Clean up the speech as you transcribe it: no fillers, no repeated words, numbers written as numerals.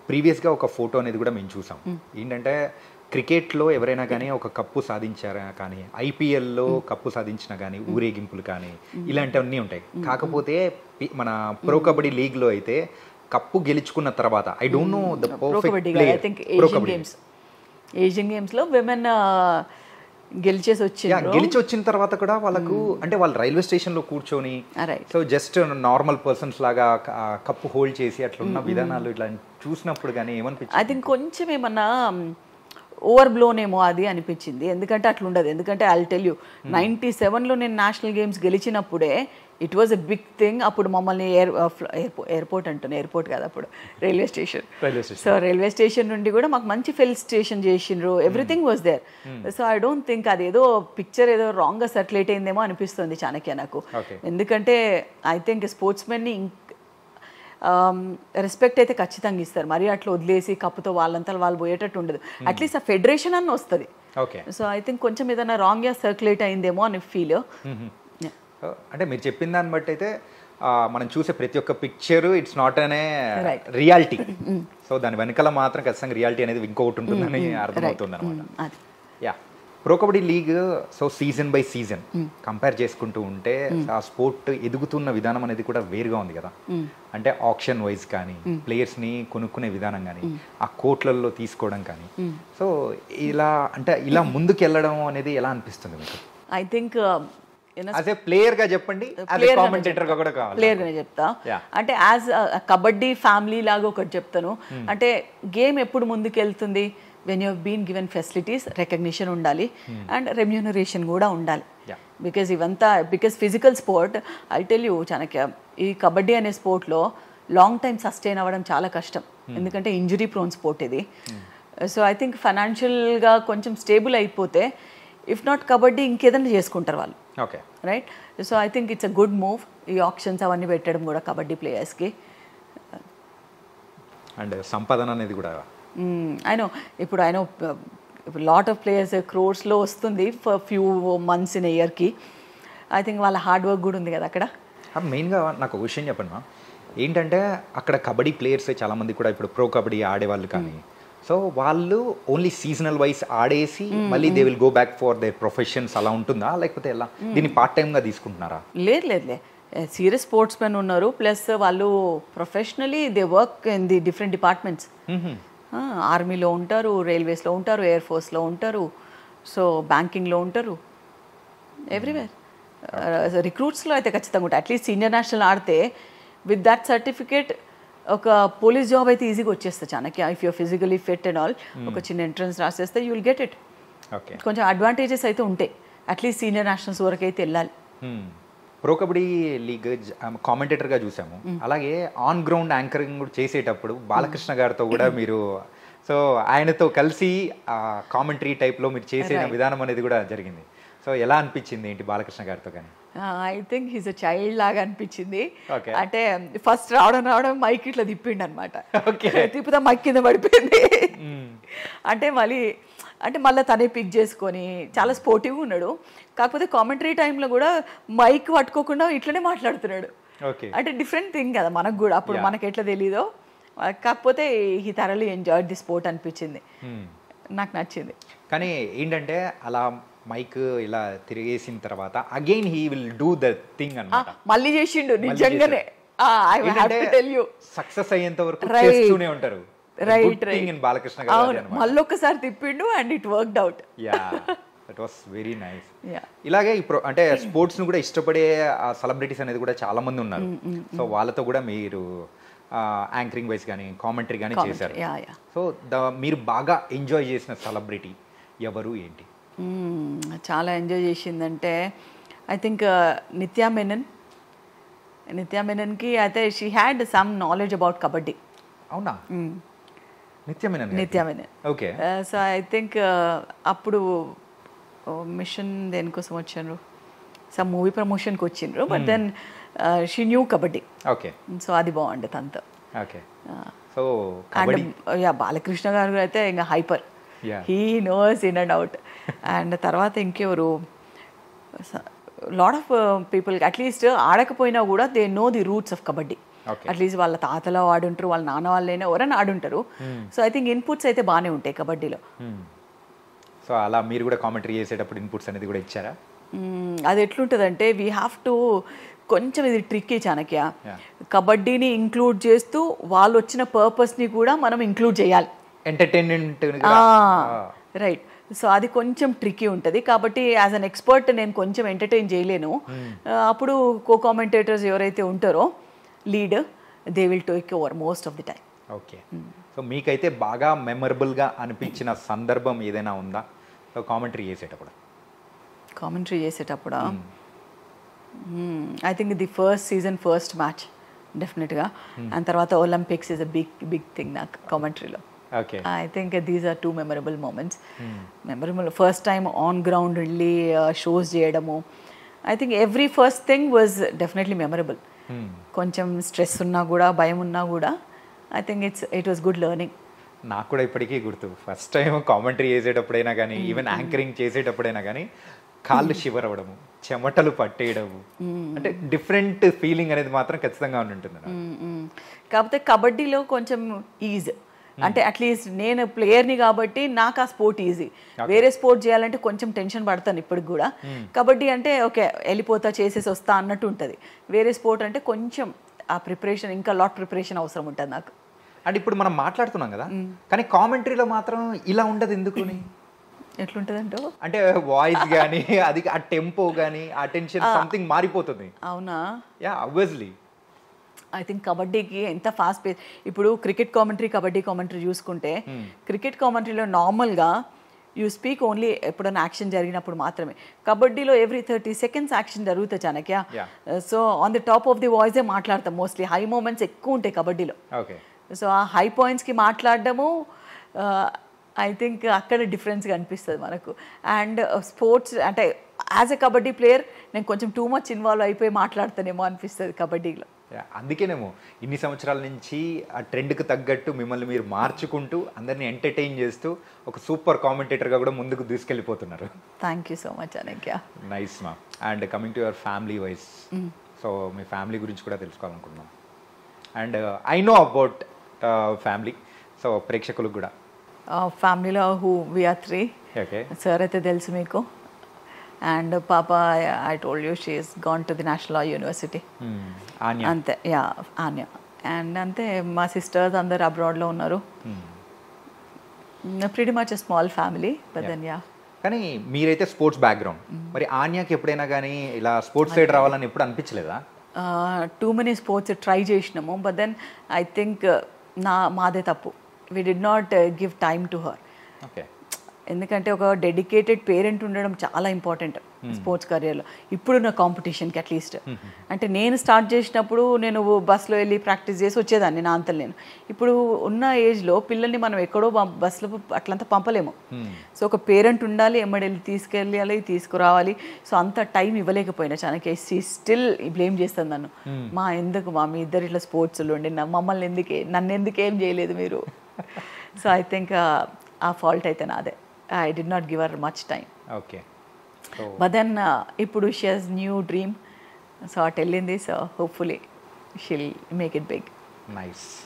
ప్రీవియస్గా ఒక ఫోటో అనేది కూడా మేము చూసాం. ఏంటంటే క్రికెట్లో ఎవరైనా కానీ ఒక కప్పు సాధించారా కానీ, ఐపీఎల్లో కప్పు సాధించినా కానీ ఊరేగింపులు కానీ ఇలాంటివన్నీ ఉంటాయి. కాకపోతే మన ప్రో కబడ్డీ లీగ్లో అయితే కప్పు గెలుచుకున్న తర్వాత I don't know the perfect player. Asian గేమ్స్లో విమెన్ గెలిచి వచ్చిన తర్వాత కూడా వాళ్ళకు అంటే వాళ్ళు రైల్వే స్టేషన్లో కూర్చొని సో జస్ట్ నార్మల్ పర్సన్స్ లాగా కప్పు హోల్డ్ చేసి అట్లా ఉన్న విధానాలు ఇట్లా చూసినప్పుడు కానీ ఏమనిపించింది? ఐ థింక్ కొంచెం ఏమన్నా ఓవర్ బ్లోనేమో అది అనిపించింది. ఎందుకంటే అట్లా ఉండదు. ఎందుకంటే ఐ టెల్ యూ 97లో నేను నేషనల్ గేమ్స్ గెలిచినప్పుడే it was a big thing. అప్పుడు మమ్మల్ని ఎయిర్పోర్ట్ కాదు, అప్పుడు railway station. So railway station నుండి కూడా మాకు మంచి ఫెలిసిటేషన్ చేసిండ్రు. Everything was there. So I don't think అది ఏదో పిక్చర్ ఏదో రాంగ్గా సర్క్యులేట్ అయిందేమో అనిపిస్తుంది చాణక్య నాకు. ఎందుకంటే ఐ థింక్ స్పోర్ట్స్ మెన్ని రెస్పెక్ట్ అయితే ఖచ్చితంగా ఇస్తారు. మరి అట్లా వదిలేసి కప్పుతో వాళ్ళంతా వాళ్ళు పోయేటట్టు ఉండదు. అట్లీస్ట్ ఆ ఫెడరేషన్ అన్న వస్తుంది. సో ఐ థింక్ కొంచెం ఏదైనా రాంగ్గా సర్క్యులేట్ అయిందేమో అని ఫీల్. అంటే మీరు చెప్పిన దాన్ని బట్టి అయితే మనం చూసే ప్రతి ఒక్క పిక్చర్ ఇట్స్ నాట్ అనే రియాలిటీ. సో దాని వెనకాల మాత్రం ఖచ్చితంగా రియాలిటీ అనేది ఇంకొకటి ఉంటుందని అర్థమవుతుంది అనమాట. Yeah, pro kabaddi league so season by season compare చేసుకుంటూ ఉంటే ఆ స్పోర్ట్ ఎదుగుతున్న విధానం అనేది కూడా వేరుగా ఉంది కదా. అంటే ఆప్షన్ వైజ్ కానీ, ప్లేయర్స్ని కొనుక్కునే విధానం కానీ, ఆ కోట్లలో తీసుకోవడం కానీ, సో ఇలా ముందుకు వెళ్ళడం అనేది ఎలా అనిపిస్తుంది మీకు? ఐ థింక్ ప్లేయర్ గా చెప్పండి, కామెంటేటర్ గా కూడా కావాలి. ప్లేయర్ గానే చెప్తా. అంటే యాజ్ కబడ్డీ ఫ్యామిలీ లాగా ఒకటి చెప్తాను. అంటే గేమ్ ఎప్పుడు ముందుకు వెళ్తుంది? When you been given facilities, recognition ఉండాలి అండ్ రెమ్యూనరేషన్ కూడా ఉండాలి. Because physical sport I tell you Chanakya, ఈ కబడ్డీ అనే స్పోర్ట్లో లాంగ్ టైం సస్టైన్ అవ్వడం చాలా కష్టం. ఎందుకంటే ఇంజురీ ప్రోన్ స్పోర్ట్ ఇది. సో ఐ థింక్ ఫైనాన్షియల్గా కొంచెం స్టేబుల్ అయిపోతే, ఇఫ్ నాట్ కబడ్డీ ఇంకేదైనా చేసుకుంటారు వాళ్ళు. Right. So I think it's a good move ఈ ఆప్షన్స్ అవన్నీ పెట్టడం కూడా కబడ్డీ ప్లేయర్స్కి. అండ్ సంపాదన అనేది కూడా ఇప్పుడు లాట్ ఆఫ్ ప్లేయర్స్ క్రోర్స్లో వస్తుంది ఫర్ ఫ్యూ మంత్స్ ఇన్ ఇయర్కి. ఐ థింక్ వాళ్ళ హార్డ్ వర్క్ కూడా ఉంది కదా అక్కడ. మెయిన్గా నాకు ఒక విషయం చెప్పండి, ఏంటంటే అక్కడ కబడ్డీ ప్లేయర్స్ చాలామంది కూడా ఇప్పుడు ప్రో కబడ్డీ ఆడేవాళ్ళు కానీ, సో వాళ్ళు ఓన్లీ సీజనల్ వైజ్ ఆడేసి మళ్ళీ they will go back for their professions అలా ఉంటుందా, లేకపోతే ఎలా దీన్ని పార్ట్ టైమ్గా తీసుకుంటున్నారా? లేదు, సీరియస్ స్పోర్ట్స్ మెన్ ఉన్నారు. ప్లస్ వాళ్ళు professionally they work in the different departments. ఆర్మీలో ఉంటారు, రైల్వేస్లో ఉంటారు, ఎయిర్ ఫోర్స్లో ఉంటారు, సో బ్యాంకింగ్లో ఉంటారు, ఎవ్రీవేర్. రిక్రూట్స్లో అయితే ఖచ్చితంగా ఉంటాయి. అట్లీస్ట్ సీనియర్ నేషనల్ ఆడితే విత్ దట్ సర్టిఫికేట్ ఒక పోలీస్ జాబ్ అయితే ఈజీగా వచ్చేస్తా Chanakya. If you're physically fit and all, ఒక చిన్న ఎంట్రన్స్ రాసేస్తే యూ విల్ గెట్ ఇట్. కొంచెం అడ్వాంటేజెస్ అయితే ఉంటాయి. అట్లీస్ట్ సీనియర్ నేషనల్స్ వరకు అయితే వెళ్ళాలి. ప్రో కబడ్డీ లీగ్ కామెంటేటర్గా చూసాము. అలాగే ఆన్ గ్రౌండ్ యాంకరింగ్ కూడా చేసేటప్పుడు బాలకృష్ణ గారితో కూడా మీరు, సో ఆయనతో కలిసి కామెంటరీ టైప్లో మీరు చేసే విధానం అనేది కూడా జరిగింది. సో ఎలా అనిపించింది ఏంటి బాలకృష్ణ గారితో? కానీ I think he's a child లాగా అనిపించింది. అంటే ఫస్ట్ రావడం మైక్ ఇట్లా తిప్పిండు అనమాట. తిప్పుతా మైక్ కింద పడిపోయింది. అంటే మళ్ళీ తనే పిక్ చేసుకొని చాలా స్పోర్టివ్గా ఉన్నాడు. కాకపోతే కామెంటరీ టైంలో కూడా మైక్ పట్టుకోకుండా ఇట్లనే మాట్లాడుతున్నాడు. అంటే డిఫరెంట్ థింగ్ కదా మనకు కూడా. అప్పుడు మనకు ఎట్లా తెలీదో, కాకపోతే he thoroughly enjoyed the sport అనిపించింది. నాకు నచ్చింది. కానీ ఏంటంటే అలా మైక్ ఇలా తిరిగేసిన తర్వాత again he will do the thing అన్నమాట. మళ్ళీ చేసిండు నిజంగానే. సక్సెస్ అయ్యేంత వరకు చేస్తూనే ఉంటారు. రైట్. బాలకృష్ణ గారు మళ్ళీ ఒక్కసారి తిప్పిండు and it worked out. That was very nice. ఇలాగే ఇప్పుడు అంటే స్పోర్ట్స్ ను కూడా ఇష్టపడే సెలబ్రిటీస్ అనేది కూడా చాలా మంది ఉన్నారు. సో వాళ్ళతో కూడా మీరు యాంకరింగ్ వైస్ కానీ కామెంటరీ కానీ చేశారు. సో మీరు బాగా ఎంజాయ్ చేసిన సెలబ్రిటీ ఎవరు, ఏంటి? చాలా ఎంజాయ్ చేసిందంటే ఐ థింక్ నిత్యా మెనన్కి అయితే she had some knowledge about kabaddi. అవునా? Nithya Menon. Okay. So I think అప్పుడు మిషన్ దేనికోసం వచ్చారు, సమ్ మూవీ ప్రమోషన్కి వచ్చిండ్రు. But then she knew kabaddi. Okay. So అది బాగుండే తనతో. ఓకే. సో బాలకృష్ణ గారు అయితే ఇంకా hyper. He knows in and out. And తర్వాత ఇంకెవరు, లాట్ ఆఫ్ పీపుల్ అట్లీస్ట్ ఆడకపోయినా కూడా they know the roots of kabaddi. Okay. At least వాళ్ళ తాతలో ఆడుంటారు, వాళ్ళ నాన్న వాళ్ళైనా ఎవరైనా ఆడుంటారు. సో ఐ థింక్ ఇన్పుట్స్ అయితే బాగానే ఉంటాయి కబడ్డీలో. సో అలా మీరు కూడా కామెంటరీ చేసేటప్పుడు ఇన్పుట్స్ అనేది కూడా ఇచ్చారా? అది ఎట్లుంటుందంటే వీ హ్యావ్ టు కొంచెం ఇది ట్రిక్కీ చాణక్య. కబడ్డీని ఇంక్లూడ్ చేస్తూ వాళ్ళు వచ్చిన పర్పస్ని కూడా మనం ఇంక్లూడ్ చేయాలి. ఎంటర్టైన్మెంట్. రైట్. సో అది కొంచెం ట్రిక్కీ ఉంటుంది. కాబట్టి యాజ్ అన్ ఎక్స్పర్ట్ నేను కొంచెం ఎంటర్టైన్ చేయలేను. అప్పుడు కో కామెంటేటర్స్ ఎవరైతే ఉంటారో lead, they will take over most of the time. Okay. So మీకైతే బాగా మెమరబుల్గా అనిపించిన సందర్భం ఏదైనా ఉందా కామెంటరీ చేసేటప్పుడు? కామెంటరీ చేసేటప్పుడు I think the first season first match definitely. And తర్వాత Olympics is a big thing నాకు కామెంటరీలో. Okay. I think these are two memorable moments. Memorable first time on ground really shows చేయడము. I think every first thing was definitely memorable. కొంచెం stress ఉన్నా కూడా భయం ఉన్నా కూడా I think it was good learning. నాకు కూడా ఇప్పటికీ గుర్తు, ఫస్ట్ టైం కామెంటరీ చేసేటప్పుడైనా కానీ ఈవెన్ యాంకరింగ్ చేసేటప్పుడైనా కానీ కాళ్ళు షివర్ అవ్వడము, చెమటలు పట్టేయడము, అంటే డిఫరెంట్ ఫీలింగ్ అనేది మాత్రం ఖచ్చితంగా ఉంటుంది. కాకపోతే కబడ్డీలో కొంచెం ఈజ్, అంటే అట్లీస్ట్ నేను ప్లేయర్ని కాబట్టి నాకు ఆ స్పోర్ట్ ఈజీ. వేరే స్పోర్ట్ చేయాలంటే కొంచెం టెన్షన్ పడతాను ఇప్పటికి కూడా. కబడ్డీ అంటే ఓకే వెళ్ళిపోతా చేసేసి వస్తా అన్నట్టు ఉంటుంది. వేరే స్పోర్ట్ అంటే కొంచెం ఆ ప్రిపరేషన్, ఇంకా లాట్ ప్రిపరేషన్ అవసరం ఉంటుంది నాకు. అంటే ఇప్పుడు మనం మాట్లాడుతున్నాం కదా, కానీ కామెంటరీలో మాత్రం ఇలా ఉండదు ఎందుకుని? ఎట్లుంటుందంటే అంటే వాయిస్ కానీ అది ఆ టెంపో కానీ ఆ టెన్షన్ సంథింగ్ మారిపోతుంది. అవునా? Yeah, obviously. ఐ థింక్ కబడ్డీకి ఎంత ఫాస్ట్ పేస్. ఇప్పుడు క్రికెట్ కామెంటరీ, కబడ్డీ కామెంటరీ చూసుకుంటే క్రికెట్ కామెంటరీలో నార్మల్గా యూ స్పీక్ ఓన్లీ ఎప్పుడైనా యాక్షన్ జరిగినప్పుడు మాత్రమే. కబడ్డీలో ఎవ్రీ 30 seconds యాక్షన్ జరుగుతుంది Chanakya. So on the top of the వాయిసే మాట్లాడతాం మోస్ట్లీ. హై మూమెంట్స్ ఎక్కువ ఉంటాయి కబడ్డీలో. సో ఆ హై పాయింట్స్కి మాట్లాడడము ఐ థింక్ అక్కడ డిఫరెన్స్గా అనిపిస్తుంది మనకు. అండ్ స్పోర్ట్స్ అంటే యాజ్ ఎ కబడ్డీ ప్లేయర్ నేను కొంచెం టూ మచ్ ఇన్వాల్వ్ అయిపోయి మాట్లాడతానేమో అనిపిస్తుంది కబడ్డీలో. అందుకేనేమో ఇన్ని సంవత్సరాల నుంచి ఆ ట్రెండ్కి తగ్గట్టు మిమ్మల్ని మీరు మార్చుకుంటూ అందరినీ ఎంటర్టైన్ చేస్తూ ఒక సూపర్ కామెంటేటర్గా కూడా ముందుకు తీసుకెళ్ళిపోతున్నారు. థ్యాంక్ యూ సో మచ్ అనక్య. నైస్ మా. And coming to your family wise, so మీ ఫ్యామిలీ గురించి కూడా తెలుసుకోవాలనుకుంటున్నాం. And I know about family, so ప్రేక్షకులకు కూడా. ఫ్యామిలీలో వీఆర్ 3. ఓకే. సార్ అయితే తెలుసు మీకు. అండ్ పాప I told you she is gone to the national law university. అంతే. యా, ఆన్య. అండ్ అంతే మా సిస్టర్స్ అందరు అబ్రాడ్లో ఉన్నారు. Pretty much small family but then yeah. కానీ మీరైతే స్పోర్ట్స్ బ్యాక్గ్రౌండ్, మరి ఆన్యాకి ఎప్పుడైనా కానీ ఇలా స్పోర్ట్స్ సైడ్ రావాలని ఎప్పుడు అనిపించలేదా? టూ మెనీ స్పోర్ట్స్ ట్రై చేసినాము, బట్ దెన్ ఐ థింక్ మాదే తప్పు. We did not give time to her. Okay. ఎందుకంటే ఒక డెడికేటెడ్ పేరెంట్ ఉండడం చాలా ఇంపార్టెంట్ స్పోర్ట్స్ కెరియర్లో ఇప్పుడున్న కాంపిటీషన్కి. అట్లీస్ట్ అంటే నేను స్టార్ట్ చేసినప్పుడు నేను బస్సులో వెళ్ళి ప్రాక్టీస్ చేసి వచ్చేదాన్ని నా అంతలు నేను. ఇప్పుడు ఉన్న ఏజ్లో పిల్లల్ని మనం ఎక్కడో బస్సులో అట్లంతా పంపలేము. సో ఒక పేరెంట్ ఉండాలి, ఎమ్మడెళ్ళి తీసుకెళ్ళాలి, తీసుకురావాలి. సో అంత టైం ఇవ్వలేకపోయినా చాణక్య స్టిల్ బ్లేమ్ చేస్తాను నన్ను. మా మీ ఇద్దరు ఇట్లా స్పోర్ట్స్లో ఉండి మమ్మల్ని నన్ను ఎందుకు ఏం చేయలేదు మీరు? సో ఐ థింక్ ఆ ఫాల్ట్ అయితే నాదే. I did not give her much time. Okay. But then ఇప్పుడు she has new dream. So I tell in this, hopefully she'll make it big. Nice.